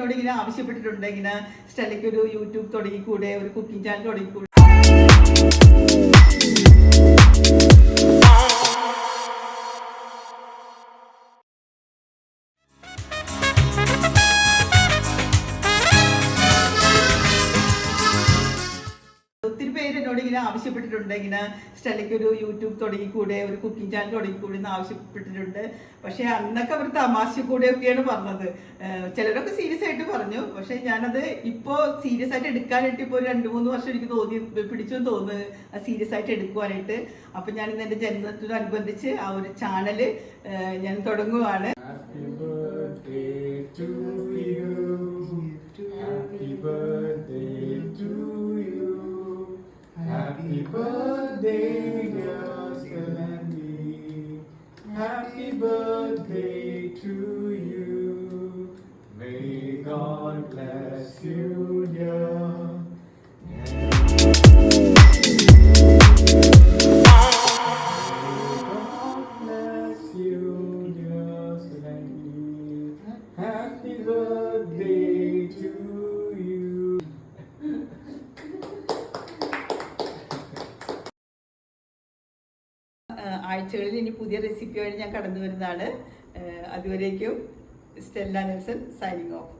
എന്നോട് ഇങ്ങനെ ആവശ്യപ്പെട്ടിട്ടുണ്ട്, ഇങ്ങനെ സ്റ്റെല്ലയ്ക്ക് ഒരു യൂട്യൂബ് തുടങ്ങിക്കൂടെ, ഒരു കുക്കിംഗ് ചാനൽ തുടങ്ങിക്കൂടെ. ഒത്തിരി പേര് എന്നോട് ഇങ്ങനെ ആവശ്യപ്പെട്ടിട്ടുണ്ട്, ഇങ്ങനെ സ്റ്റെല്ലയ്ക്ക് ഒരു യൂട്യൂബ് തുടങ്ങിക്കൂടെ, ഒരു കുക്കിംഗ് ചാനൽ തുടങ്ങിക്കൂടെ എന്ന് ആവശ്യപ്പെട്ടിട്ടുണ്ട്. പക്ഷെ അന്നൊക്കെ അവർ തമാശ കൂടെയൊക്കെയാണ് പറഞ്ഞത്. ചിലരൊക്കെ സീരിയസ് ആയിട്ട് പറഞ്ഞു. പക്ഷെ ഞാനത് ഇപ്പോൾ സീരിയസ് ആയിട്ട് എടുക്കാനായിട്ട് ഇപ്പോൾ ഒരു 2-3 വർഷം എനിക്ക് പിടിച്ചെന്ന് തോന്നുന്നു സീരിയസ് ആയിട്ട് എടുക്കുവാനായിട്ട്. അപ്പൊ ഞാൻ ഇന്ന് എന്റെ ജന്മദിനത്തോടനുബന്ധിച്ച് ആ ഒരു ചാനല് ഞാൻ തുടങ്ങുവാണ്. Happy birthday, dear Sandy. Happy birthday to you. May God bless you, dear. May God bless you, dear Sandy. Happy birthday to you. ആഴ്ചകളിൽ ഇനി പുതിയ റെസിപ്പിയായിട്ട് ഞാൻ കടന്നു വരുന്നതാണ്. അതുവരേക്കും സ്റ്റെല്ല നെൽസൺ സൈനിങ് ഓഫ്.